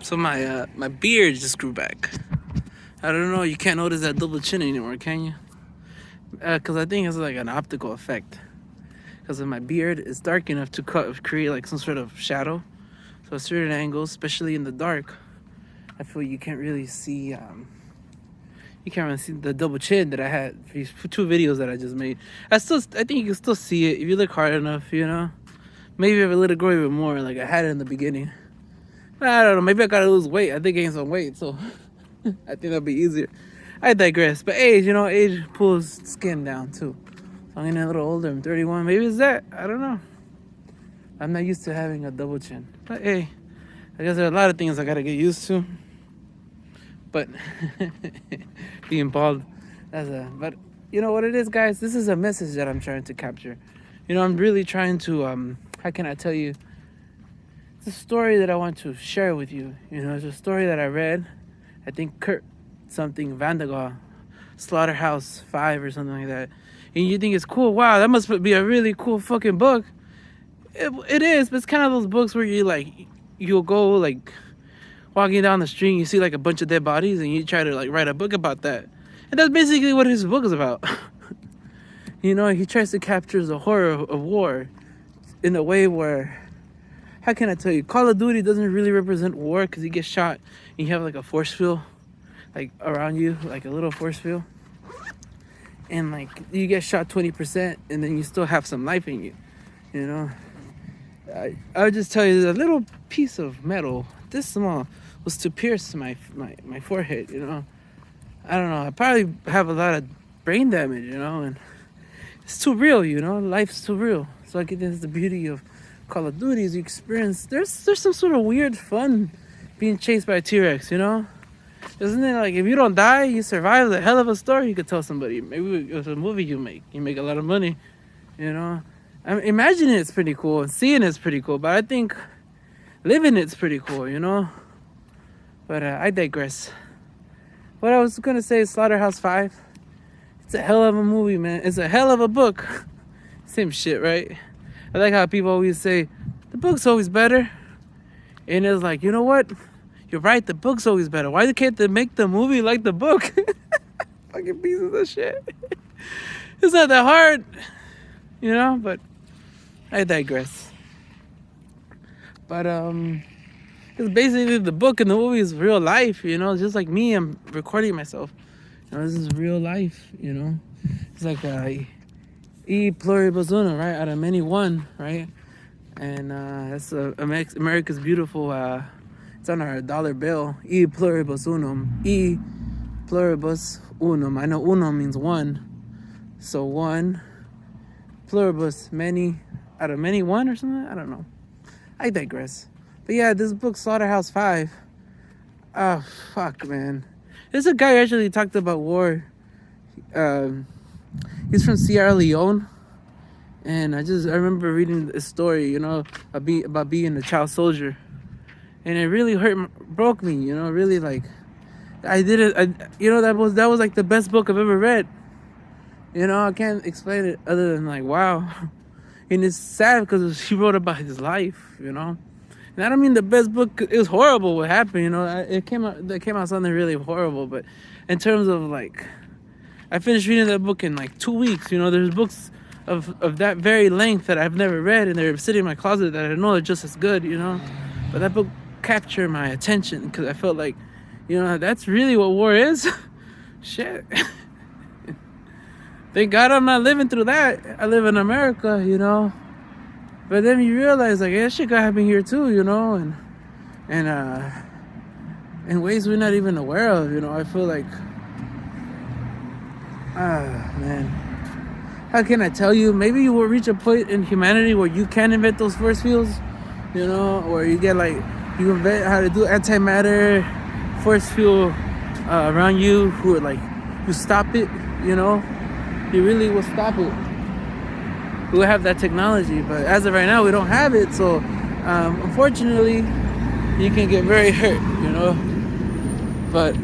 So my beard just grew back. I don't know. You can't notice that double chin anymore, can you? Cause I think it's like an optical effect. Cause of my beard, it's dark enough to create like some sort of shadow. So at certain angles, especially in the dark, I feel you can't really see. You can't really see the double chin that I had. These 2 videos that I just made. I think you can still see it if you look hard enough. You know, maybe if I let it grow even more, like I had it in the beginning. I don't know. Maybe I gotta lose weight. I think I gained some weight, so I think that'll be easier. I digress. But age pulls skin down too. So I'm getting a little older. I'm 31. Maybe it's that. I don't know. I'm not used to having a double chin. But hey, I guess there are a lot of things I gotta get used to. But being bald, but you know what it is, guys? This is a message that I'm trying to capture. I'm really trying to how can I tell you? It's a story that I want to share with you. It's a story that I read. I think Kurt something Vandergaard, Slaughterhouse 5 or something like that. And you think it's cool. Wow, that must be a really cool fucking book. It is, but it's kind of those books where you'll go like walking down the street and you see like a bunch of dead bodies and you try to like write a book about that. And that's basically what his book is about. He tries to capture the horror of war in a way where, how can I tell you? Call of Duty doesn't really represent war because you get shot and you have like a force field like around you, like a little force field. And like you get shot 20% and then you still have some life in you. I would just tell you a little piece of metal, this small, was to pierce my forehead, I don't know. I probably have a lot of brain damage, and it's too real, life's too real. So I think that's the beauty of Call of Duty is you experience, there's some sort of weird fun being chased by a T-Rex, Isn't it like if you don't die, you survive? A hell of a story you could tell somebody. Maybe it's a movie you make a lot of money, I mean, imagining it's pretty cool and seeing it's pretty cool, but I think living it's pretty cool, But I digress. What I was gonna say is Slaughterhouse 5. It's a hell of a movie, man. It's a hell of a book. Same shit, right? I like how people always say the book's always better, and it's like, you know what? You're right. The book's always better. Why can't they make the movie like the book? Fucking pieces of shit. It's not that hard, But I digress. But because basically the book and the movie is real life, just like me, I'm recording myself. This is real life, It's like e pluribus unum, right? Out of many one, right? And that's America's beautiful. It's on our dollar bill. E pluribus unum. E pluribus unum. I know unum means one, so one. Pluribus, many. Out of many, one or something. I don't know. I digress. But yeah, this book, Slaughterhouse 5. Oh, fuck, man. There's a guy who actually talked about war. He's from Sierra Leone. And I remember reading a story, about being a child soldier. And it really broke me, really like, that was like the best book I've ever read. I can't explain it other than like, wow. And it's sad because he wrote about his life, And I don't mean the best book. It was horrible what happened, It came out something really horrible. But in terms of like, I finished reading that book in like 2 weeks. There's books of that very length that I've never read, and they're sitting in my closet that I know are just as good, But that book captured my attention because I felt like, that's really what war is. Shit. Thank God I'm not living through that. I live in America, But then you realize like, that shit could happen here too, and in ways we're not even aware of, I feel like, man, how can I tell you? Maybe you will reach a point in humanity where you can invent those force fields, or you get like, you invent how to do antimatter force field around you, who would like, you stop it, you really will stop it. We'll have that technology, but as of right now, we don't have it. So, unfortunately, you can get very hurt, But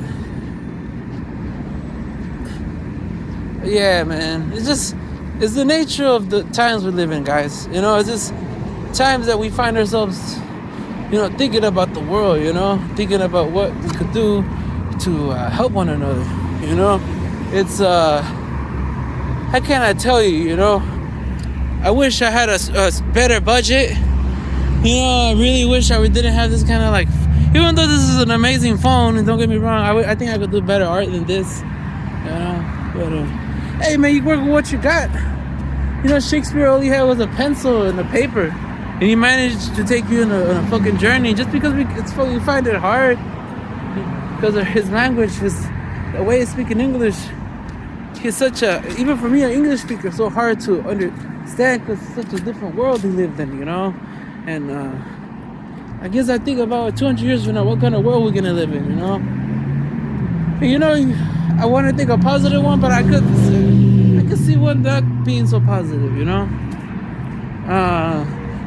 yeah, man, it's the nature of the times we live in, guys. It's just times that we find ourselves thinking about the world, thinking about what we could do to help one another. It's how can I tell you? I wish I had a better budget. I really wish I didn't have this kind of like. Even though this is an amazing phone, and don't get me wrong, I think I could do better art than this. But hey man, you work with what you got. Shakespeare all he had was a pencil and a paper, and he managed to take you on a fucking journey. Just because we find it hard because of his language, the way he's speaking English. He's even for me, an English speaker, so hard to understand because it's such a different world he lived in, And I guess I think about 200 years from now, what kind of world we're gonna live in, I want to think a positive one, but I could see one not being so positive,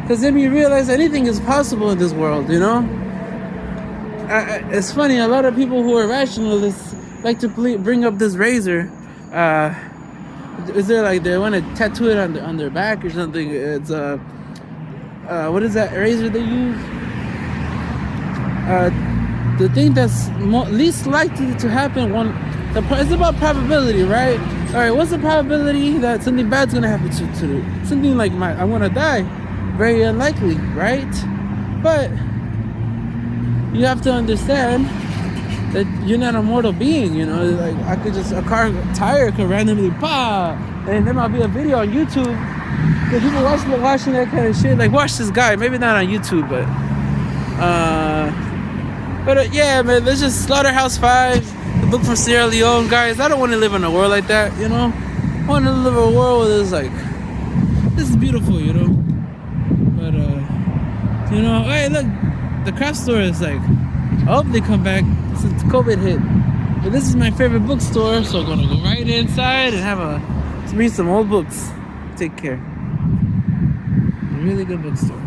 Because then you realize anything is possible in this world, It's funny, a lot of people who are rationalists like to bring up this razor. Is there like they want to tattoo it on their back or something? It's what is that razor they use? The thing that's least likely to happen it's about probability, right? All right, what's the probability that something bad's gonna happen to something like I want to die? Very unlikely, right? But you have to understand that you're not a mortal being, Like a car tire could randomly pop, and there might be a video on YouTube. Because people watching that kind of shit. Like, watch this guy. Maybe not on YouTube, but yeah, man. There's just Slaughterhouse-Five, the book from Sierra Leone, guys. I don't want to live in a world like that, I want to live in a world where it's like, this is beautiful, But hey, look, the craft store is like, I hope they come back since COVID hit. But this is my favorite bookstore, so I'm gonna go right inside and read some old books. Take care. A really good bookstore.